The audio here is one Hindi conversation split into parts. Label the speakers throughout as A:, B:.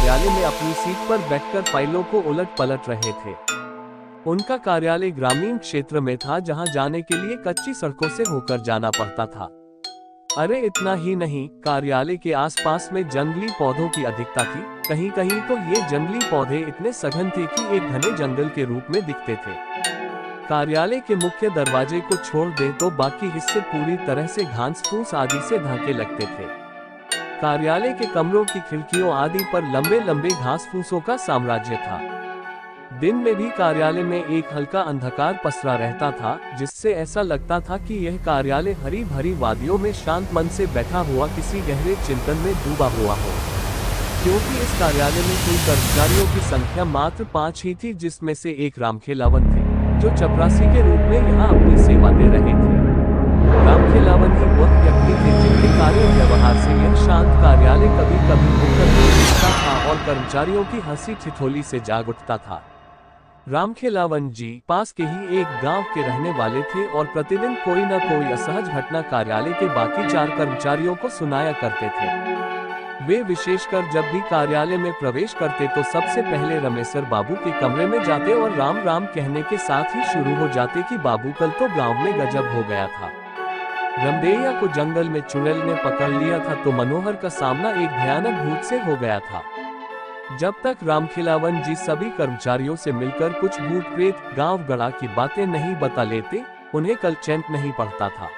A: कार्यालय में अपनी सीट पर बैठकर फाइलों को उलट पलट रहे थे। उनका कार्यालय ग्रामीण क्षेत्र में था, जहां जाने के लिए कच्ची सड़कों से होकर जाना पड़ता था। अरे इतना ही नहीं, कार्यालय के आसपास में जंगली पौधों की अधिकता थी। कहीं कहीं तो ये जंगली पौधे इतने सघन थे कि एक घने जंगल के रूप में दिखते थे। कार्यालय के मुख्य दरवाजे को छोड़ दे तो बाकी हिस्से पूरी तरह से घास फूस आदि से ढके लगते थे। कार्यालय के कमरों की खिड़कियों आदि पर लंबे लंबे घास फूसों का साम्राज्य था। दिन में भी कार्यालय में एक हल्का अंधकार पसरा रहता था, जिससे ऐसा लगता था कि यह कार्यालय हरी भरी वादियों में शांत मन से बैठा हुआ किसी गहरे चिंतन में डूबा हुआ हो। क्योंकि इस कार्यालय में कुल कर्मचारियों की संख्या मात्र 5 ही थी, जिसमें से एक रामखेलावन थे, जो चपरासी के रूप में यहाँ अपनी सेवा दे रहे थे। रामखेलावन ही वह व्यक्ति थे जिनके कार्य व्यवहार से यह शांत कार्यालय कभी कभी होकर उठता था और कर्मचारियों की हंसी ठिठोली से जाग उठता था। रामखेलावन जी पास के ही एक गांव के रहने वाले थे और प्रतिदिन कोई न कोई असहज घटना कार्यालय के बाकी 4 कर्मचारियों को सुनाया करते थे। वे विशेषकर जब भी कार्यालय में प्रवेश करते तो सबसे पहले रमेसर बाबू के कमरे में जाते और राम राम कहने के साथ ही शुरू हो जाते कि बाबू कल तो गांव में गजब हो गया था। रमदेया को जंगल में चुड़ैल ने पकड़ लिया था तो मनोहर का सामना एक भयानक भूत से हो गया था। जब तक रामखेलावन जी सभी कर्मचारियों से मिलकर कुछ भूत प्रेत गांव गड़ा की बातें नहीं बता लेते, उन्हें कल चैन नहीं पड़ता था।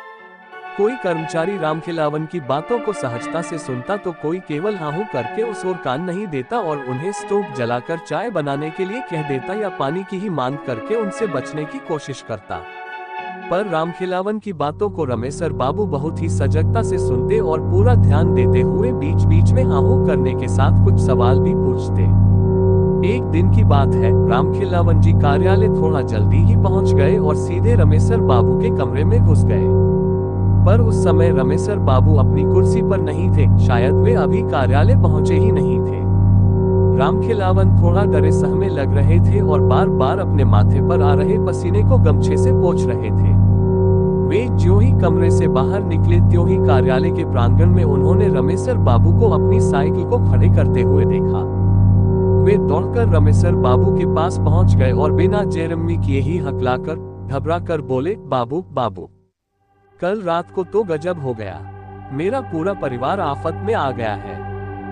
A: कोई कर्मचारी रामखेलावन की बातों को सहजता से सुनता तो कोई केवल हाहू करके उस ओर कान नहीं देता और उन्हें स्टोव जलाकर चाय बनाने के लिए कह देता या पानी की ही मांग करके उनसे बचने की कोशिश करता। पर रामखेलावन की बातों को रमेसर बाबू बहुत ही सजगता से सुनते और पूरा ध्यान देते हुए बीच बीच में हाहू करने के साथ कुछ सवाल भी पूछते। एक दिन की बात है, रामखेलावन जी कार्यालय थोड़ा जल्दी ही पहुंच गए और सीधे रमेसर बाबू के कमरे में घुस गए। पर उस समय रमेसर बाबू अपनी कुर्सी पर नहीं थे, शायद वे अभी कार्यालय पहुंचे ही नहीं थे। रामखेलावन थोड़ा डरे सहमे लग रहे थे और बार बार अपने माथे पर आ रहे पसीने को गमछे से पोंछ रहे थे। वे ज्यों ही कमरे से बाहर निकले त्यों ही कार्यालय के प्रांगण में उन्होंने रमेसर बाबू को अपनी साइकिल को खड़े करते हुए देखा। वे दौड़कर रमेसर बाबू के पास पहुंच गए और बिना जेरमी किए ही हकलाकर घबराकर बोले, बाबू बाबू, कल रात को तो गजब हो गया। मेरा पूरा परिवार आफत में आ गया है।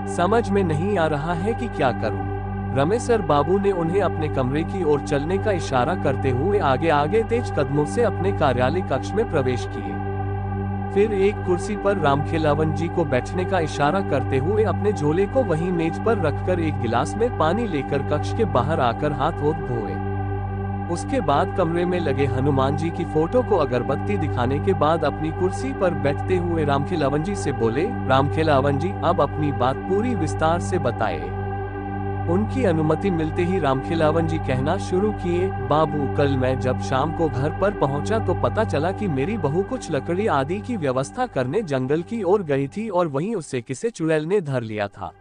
A: समझ में नहीं आ रहा है कि क्या करूं। रमेसर बाबू ने उन्हें अपने कमरे की ओर चलने का इशारा करते हुए आगे आगे तेज कदमों से अपने कार्यालय कक्ष में प्रवेश किए। फिर एक कुर्सी पर रामखेलावन जी को बैठने का इशारा करते हुए अपने झोले को वहीं मेज पर रखकर एक गिलास में पानी लेकर कक्ष के बाहर आकर हाथ धोए। उसके बाद कमरे में लगे हनुमान जी की फोटो को अगरबत्ती दिखाने के बाद अपनी कुर्सी पर बैठते हुए रामखेलावन जी से बोले, रामखेलावन जी अब अपनी बात पूरी विस्तार से बताए। उनकी अनुमति मिलते ही रामखेलावन जी कहना शुरू किए, बाबू कल मैं जब शाम को घर पर पहुंचा तो पता चला कि मेरी बहू कुछ लकड़ी आदि की व्यवस्था करने जंगल की ओर गई थी और वहीं उसे किसी चुड़ैल ने धर लिया था।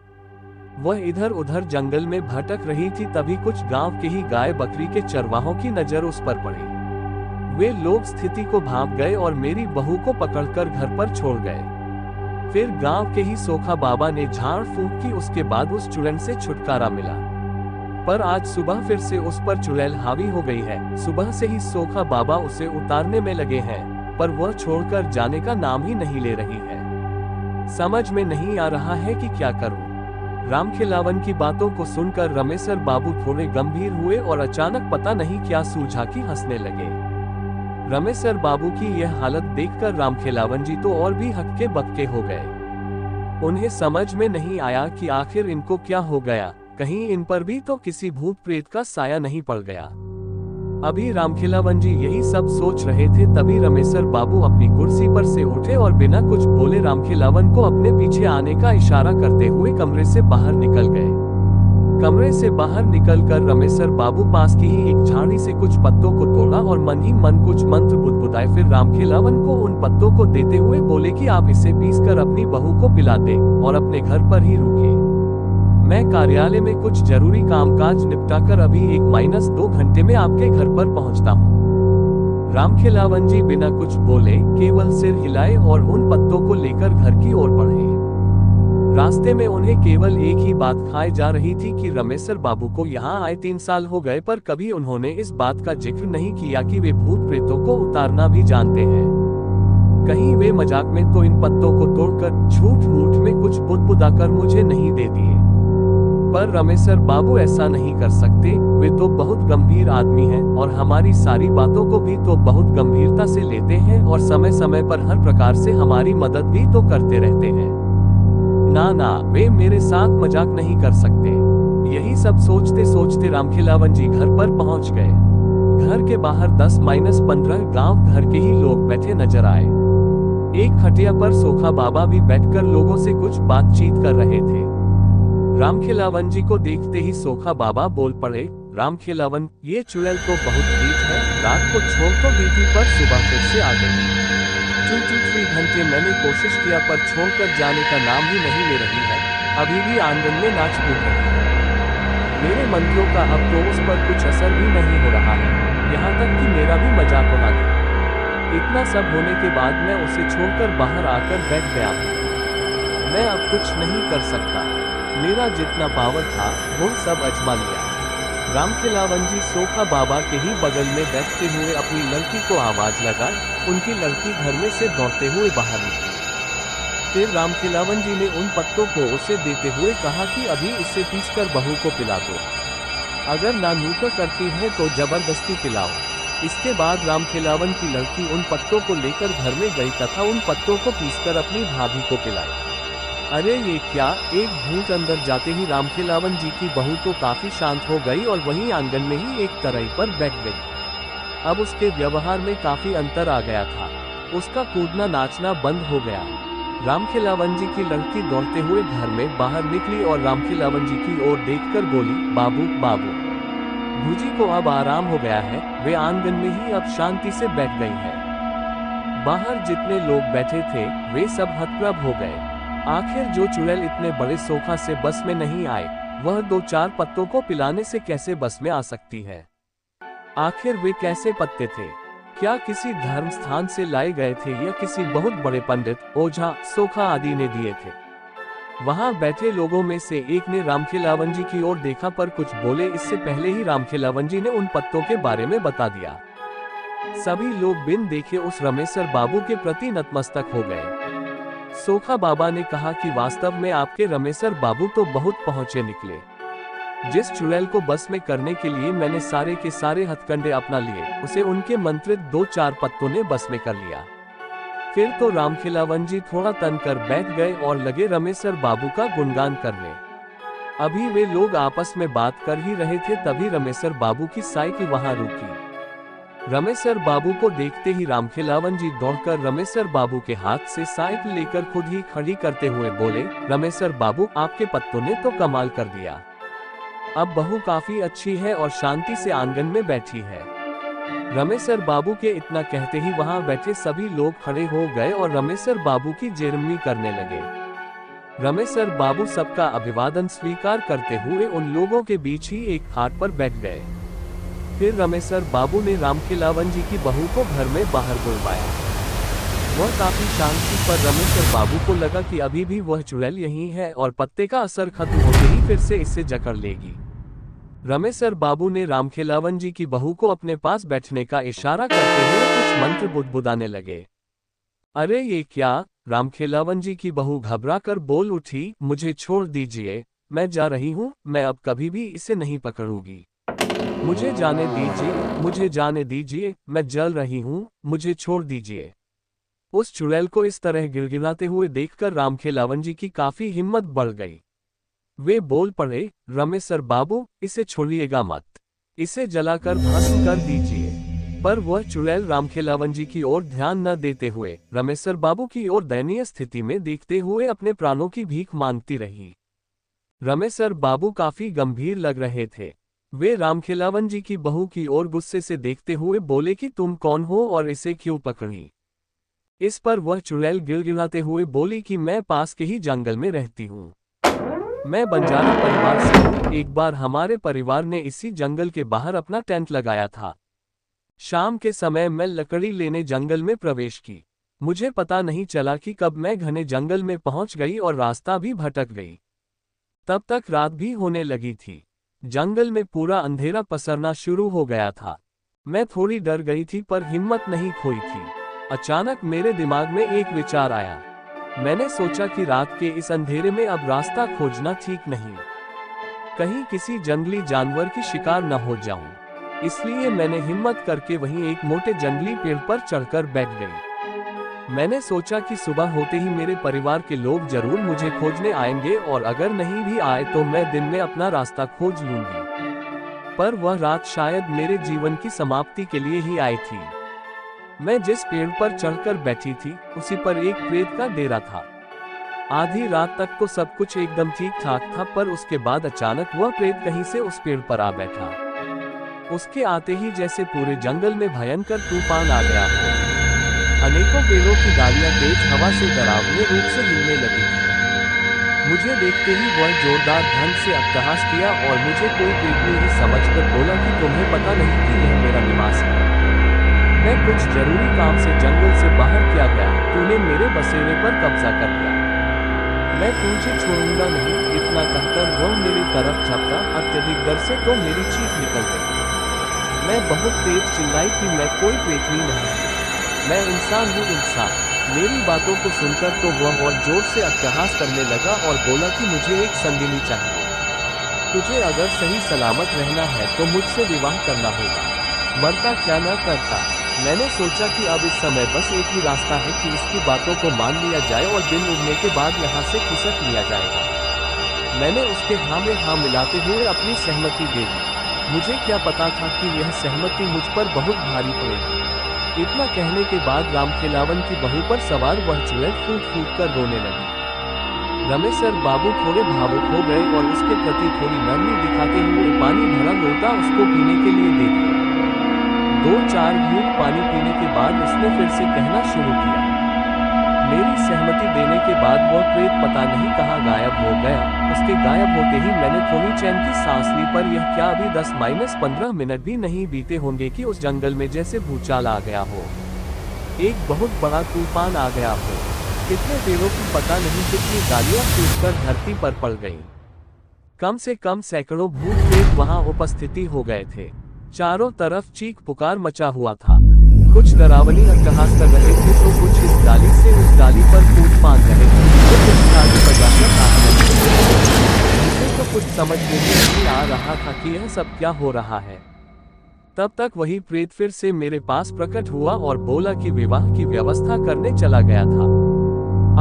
A: वह इधर उधर जंगल में भटक रही थी, तभी कुछ गांव के ही गाय बकरी के चरवाहों की नजर उस पर पड़ी। वे लोग स्थिति को भांप गए और मेरी बहू को पकड़कर घर पर छोड़ गए। फिर गांव के ही सोखा बाबा ने झाड़ फूंक की, उसके बाद उस चुड़ैल से छुटकारा मिला। पर आज सुबह फिर से उस पर चुड़ैल हावी हो गई है। सुबह से ही सोखा बाबा उसे उतारने में लगे हैं, पर वह छोड़कर जाने का नाम ही नहीं ले रही है। समझ में नहीं आ रहा है कि क्या करूं। रामखेलावन की बातों को सुनकर रमेसर बाबू थोड़े गंभीर हुए और अचानक पता नहीं क्या सूझा कि हंसने लगे। रमेसर बाबू की यह हालत देखकर रामखेलावन जी तो और भी हक्के बक्के हो गए। उन्हें समझ में नहीं आया कि आखिर इनको क्या हो गया, कहीं इन पर भी तो किसी भूत प्रेत का साया नहीं पड़ गया। अभी रामखेलावन जी यही सब सोच रहे थे, तभी रमेसर बाबू अपनी कुर्सी पर से उठे और बिना कुछ बोले रामखेलावन को अपने पीछे आने का इशारा करते हुए कमरे से बाहर निकल गए। कमरे से बाहर निकलकर रमेसर बाबू पास की ही एक झाड़ी से कुछ पत्तों को तोड़ा और मन ही मन कुछ मंत्र बुदबुदाए। फिर रामखेलावन को उन पत्तों को देते हुए बोले कि आप इसे पीसकर अपनी बहू को पिला दें और अपने घर पर ही रुके। मैं कार्यालय में कुछ जरूरी कामकाज निपटाकर अभी 1-2 घंटे में आपके घर पर पहुंचता हूं। रामखेलावन जी बिना कुछ बोले केवल सिर हिलाए और उन पत्तों को लेकर घर की ओर बढ़े। रास्ते में उन्हें केवल एक ही बात खाई जा रही थी कि रमेसर बाबू को यहाँ आए 3 साल हो गए, पर कभी उन्होंने इस बात का जिक्र नहीं किया कि वे भूत प्रेतों को उतारना भी जानते हैं। कहीं वे मजाक में तो इन पत्तों को तोड़कर झूठ मूठ में कुछ बुदबुदाकर मुझे नहीं दे दिए। पर रमेसर बाबू ऐसा नहीं कर सकते, वे तो बहुत गंभीर आदमी हैं और हमारी सारी बातों को भी तो बहुत गंभीरता से लेते हैं और समय समय पर हर प्रकार से हमारी मदद भी तो करते रहते हैं। ना, वे मेरे साथ मजाक नहीं कर सकते। यही सब सोचते सोचते रामखिलावन जी घर पर पहुंच गए। घर के बाहर 10-15 गांव घर के ही लोग बैठे नजर आए। एक खटिया पर सोखा बाबा भी बैठकर लोगों से कुछ बातचीत कर रहे थे। रामखिलावन जी को देखते ही सोखा बाबा बोल पड़े, रामखिलावन, ये चुड़ैल तो बहुत ढीठ है, रात को छोड़ तो दी थी पर सुबह फिर से आ गई। 2-3 घंटे मैंने कोशिश किया पर छोड़कर जाने का नाम ही नहीं ले रही है, अभी भी आंगन में नाच कूद रही है। मेरे मंत्रों का अब तो उस पर कुछ असर भी नहीं हो रहा है, यहाँ तक कि मेरा भी मजाक उड़ा दिया। इतना सब होने के बाद मैं उसे छोड़कर बाहर आकर बैठ गया हूँ। मैं अब कुछ नहीं कर सकता, मेरा जितना पावर था वो सब अजमा लिया। रामखिलावन जी सोखा बाबा के ही बगल में बैठते हुए अपनी लड़की को आवाज लगाई। उनकी लड़की घर में से दौड़ते हुए बाहर निकली। फिर रामखिलावन जी ने उन पत्तों को उसे देते हुए कहा कि अभी इसे पीसकर बहू को पिला दो, अगर नानूका करती है तो जबरदस्ती पिलाओ। इसके बाद रामखिलावन की लड़की उन पत्तों को लेकर घर में गई तथा उन पत्तों को पीसकर अपनी भाभी को पिलाई। अरे ये क्या, एक भूत अंदर जाते ही रामखिलावन जी की बहू तो काफी शांत हो गई और वहीं आंगन में ही एक तराई पर बैठ गई। अब उसके व्यवहार में काफी अंतर आ गया था, उसका कूदना नाचना बंद हो गया। रामखिलावन जी की लड़की दौड़ते हुए घर में बाहर निकली और रामखिलावन जी की ओर देखकर बोली, बाबू बाबू, भूजी को अब आराम हो गया है, वे आंगन में ही अब शांति से बैठ गई है। बाहर जितने लोग बैठे थे वे सब हतप्रभ हो गए। आखिर जो चुड़ैल इतने बड़े सोखा से बस में नहीं आए, वह 2-4 पत्तों को पिलाने से कैसे बस में आ सकती है? आखिर वे कैसे पत्ते थे? क्या किसी धर्म स्थान से लाए गए थे या किसी बहुत बड़े पंडित, ओझा, सोखा आदि ने दिए थे? वहां बैठे लोगों में से एक ने रामखिलावन जी की ओर देखा पर कुछ बोले इससे पहले ही रामखिलावन जी ने उन पत्तों के बारे में बता दिया। सभी लोग बिन देखे उस रमेसर बाबू के प्रति नतमस्तक हो गए। सोखा बाबा ने कहा कि वास्तव में आपके रमेसर बाबू तो बहुत पहुंचे निकले। जिस चुड़ैल को बस में करने के लिए मैंने सारे के सारे हथकंडे अपना लिए, उसे उनके मंत्रित 2-4 पत्तों ने बस में कर लिया। फिर तो रामखिलावन जी थोड़ा तन कर बैठ गए और लगे रमेसर बाबू का गुणगान करने। अभी वे लोग आपस में बात कर ही रहे थे तभी रमेसर बाबू की साइकिल वहां रुकी। रमेसर बाबू को देखते ही रामखिलावन जी दौड़कर रमेसर बाबू के हाथ से साइकिल लेकर खुद ही खड़ी करते हुए बोले, रमेसर बाबू, आपके पत्तों ने तो कमाल कर दिया। अब बहू काफी अच्छी है और शांति से आंगन में बैठी है। रमेसर बाबू के इतना कहते ही वहां बैठे सभी लोग खड़े हो गए और रमेसर बाबू की जेरमी करने लगे। रमेसर बाबू सबका अभिवादन स्वीकार करते हुए उन लोगों के बीच ही एक खाट पर बैठ गए। फिर रमेसर बाबू ने रामखिलावन जी की बहू को घर में बाहर बुलवाया। वह काफी शांत थी पर रमेसर बाबू को लगा कि अभी भी वह चुड़ैल यहीं है और पत्ते का असर खत्म होते ही फिर से इसे जकड़ लेगी। रमेसर बाबू ने रामखिलावन जी की बहू को अपने पास बैठने का इशारा करते हुए कुछ मंत्र बुदबुदाने लगे। अरे ये क्या, रामखिलावन जी की बहू घबराकर बोल उठी, मुझे छोड़ दीजिए, मैं जा रही हूँ, मैं अब कभी भी इसे नहीं पकड़ूंगी। मुझे जाने दीजिए, मुझे जाने दीजिए, मैं जल रही हूँ, मुझे छोड़ दीजिए। उस चुड़ैल को इस तरह गिड़गिड़ाते हुए देखकर रामखिलावन जी की काफी हिम्मत बढ़ गई। वे बोल पड़े, रमेसर बाबू, इसे छोड़िएगा मत, इसे जलाकर भस्म कर दीजिए। पर वह चुड़ैल रामखिलावन जी की ओर ध्यान न देते हुए रमेसर बाबू की ओर दयनीय स्थिति में देखते हुए अपने प्राणों की भीख मांगती रही। रमेसर बाबू काफी गंभीर लग रहे थे। वे रामखिलावन जी की बहू की ओर गुस्से से देखते हुए बोले कि तुम कौन हो और इसे क्यों पकड़ी? इस पर वह चुड़ैल गिड़गिड़ाते हुए बोली कि मैं पास के ही जंगल में रहती हूँ, मैं बंजारा परिवार से हूँ। एक बार हमारे परिवार ने इसी जंगल के बाहर अपना टेंट लगाया था। शाम के समय मैं लकड़ी लेने जंगल में प्रवेश की। मुझे पता नहीं चला कि कब मैं घने जंगल में पहुंच गई और रास्ता भी भटक गई। तब तक रात भी होने लगी थी। जंगल में पूरा अंधेरा पसरना शुरू हो गया था। मैं थोड़ी डर गई थी पर हिम्मत नहीं खोई थी। अचानक मेरे दिमाग में एक विचार आया। मैंने सोचा कि रात के इस अंधेरे में अब रास्ता खोजना ठीक नहीं, कहीं किसी जंगली जानवर की शिकार न हो जाऊं। इसलिए मैंने हिम्मत करके वहीं एक मोटे जंगली पेड़ पर चढ़कर बैठ गई। मैंने सोचा कि सुबह होते ही मेरे परिवार के लोग जरूर मुझे खोजने आएंगे और अगर नहीं भी आए तो मैं दिन में अपना रास्ता खोज लूंगी। पर वह रात शायद मेरे जीवन की समाप्ति के लिए ही आई थी। मैं जिस पेड़ पर चढ़कर बैठी थी उसी पर एक प्रेत का डेरा था। आधी रात तक तो सब कुछ एकदम ठीक ठाक था, पर उसके बाद अचानक वह प्रेत कहीं से उस पेड़ पर आ बैठा। उसके आते ही जैसे पूरे जंगल में भयंकर तूफान आ गया हो। अनेकों पेड़ों की डालियां तेज हवा से डरावने रूप से हिलने लगी थी। मुझे देखते ही वह जोरदार ढंग से अट्टहास किया और मुझे कोई पेटनी ही समझकर बोला कि तुम्हें पता नहीं कि यह मेरा निवास है। मैं कुछ जरूरी काम से जंगल से बाहर किया गया, तूने मेरे बसेरे पर कब्जा कर लिया, मैं तुझे छोड़ूंगा नहीं। इतना कहकर वह मेरी तरफ झपटा। अत्यधिक डर से तो मेरी चीख निकल गई। मैं बहुत तेज चिल्लाई कि मैं कोई पेटनी नहीं, मैं इंसान हूँ इंसान। मेरी बातों को सुनकर तो वह और जोर से अट्टहास करने लगा और बोला कि मुझे एक संगिनी चाहिए। तुझे अगर सही सलामत रहना है तो मुझसे विवाह करना होगा, मरता क्या न करता। मैंने सोचा कि अब इस समय बस एक ही रास्ता है कि इसकी बातों को मान लिया जाए और दिन उगने के बाद यहाँ से खिसक लिया जाएगा। मैंने उसके हाँ में हाँ मिलाते हुए अपनी सहमति दे दी। मुझे क्या पता था कि यह सहमति मुझ पर बहुत भारी पड़ेगी। इतना कहने के बाद रामखेलावन की बहू पर सवार वह चुड़ैल फूट फूट कर रोने लगी। रमेशर बाबू थोड़े भावुक हो गए और उसके प्रति थोड़ी नरमी दिखाते हुए पानी भरा लोटा उसको पीने के लिए दे दिया। 2-4 घूंट पानी पीने के बाद उसने फिर से कहना शुरू किया। मेरी सहमति देने के बाद वह प्रेत पता नहीं कहाँ गायब हो गया। उसके गायब होते ही मैंने थोड़ी चैन की सांस ली, पर यह क्या अभी 10-15 मिनट भी नहीं बीते होंगे कि उस जंगल में जैसे भूचाल आ गया हो, एक बहुत बड़ा तूफान आ गया हो। कितने पेड़ों की पता नहीं कितनी डालियां टूटकर धरती पर पड़ गईं। कम से कम सैकड़ों भूत प्रेत वहां उपस्थिति हो गए थे। चारों तरफ चीख पुकार मचा हुआ था। कुछ डरावनी अट्टहास कर रहे थे तो कुछ इस डाली से उस डाली पर कूद फांद रहे थे, तो कुछ डाली बजाकर नाच रहे थे। मुझे तो कुछ समझ में नहीं आ रहा था कि यह सब क्या हो रहा है। तब तक वही प्रेत फिर से मेरे पास प्रकट हुआ और बोला कि विवाह की व्यवस्था करने चला गया था,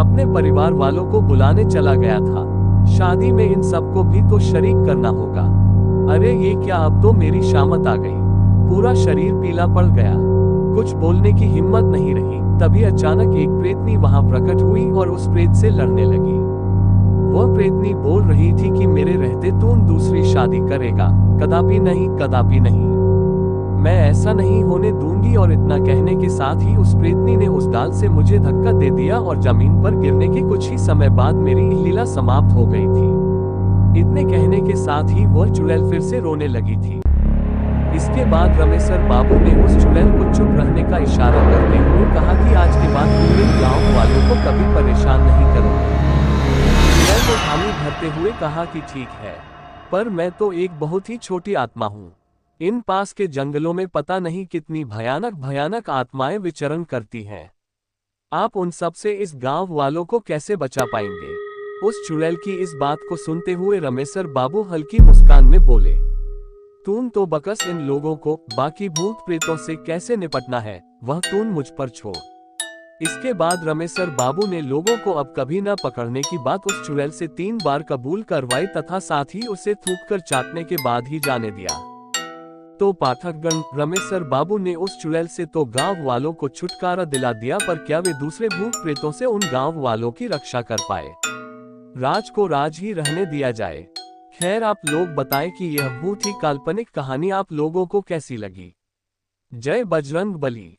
A: अपने परिवार वालों को बुलाने चला गया था। शादी में इन सबको भी तो शरीक करना होगा। अरे ये क्या, अब तो मेरी शामत आ गई, पूरा शरीर पीला पड़ गया, कुछ बोलने की हिम्मत नहीं रही। तभी अचानक एक प्रेतनी वहां प्रकट हुई और उस प्रेत से लड़ने लगी। वह प्रेतनी बोल रही थी कि मेरे रहते तू दूसरी शादी करेगा, कदापि नहीं, कदापि नहीं, मैं ऐसा नहीं होने दूंगी। और इतना कहने के साथ ही उस प्रेतनी ने उस डाल से मुझे धक्का दे दिया और जमीन पर गिरने के कुछ ही समय बाद मेरी लीला समाप्त हो गई थी। इतने कहने के साथ ही वह चुड़ैल फिर से रोने लगी थी। इसके बाद रमेशर बाबू ने उस चुड़ैल को चुप रहने का इशारा करते हुए कहा कि आज के बाद पूरे गांव वालों को कभी परेशान नहीं करोगे। चुड़ैल को हामी भरते हुए कहा कि ठीक है, पर मैं तो एक बहुत ही छोटी आत्मा हूँ। इन पास के जंगलों में पता नहीं कितनी भयानक भयानक आत्माएं विचरण करती हैं। आप उन सब से इस गांव वालों को कैसे बचा पाएंगे? उस चुड़ैल की इस बात को सुनते हुए रमेशर बाबू हल्की मुस्कान में बोले, तून तो बकस इन लोगों को, बाकी भूत प्रेतों से कैसे निपटना है वह तून मुझ पर छोड़। इसके बाद रमेशर बाबू ने लोगों को अब कभी न पकड़ने की बात उस चुड़ैल से 3 बार कबूल करवाई तथा साथ ही उसे थूककर चाटने के बाद ही जाने दिया। तो पाठकगण, रमेशर बाबू ने उस चुड़ैल से तो गांव वालों को छुटकारा दिला दिया, पर क्या वे दूसरे भूत प्रेतों से उन गांव वालों की रक्षा कर पाए? राज को राज ही रहने दिया जाए। खैर, आप लोग बताएं कि यह बहुत ही काल्पनिक कहानी आप लोगों को कैसी लगी। जय बजरंग बली।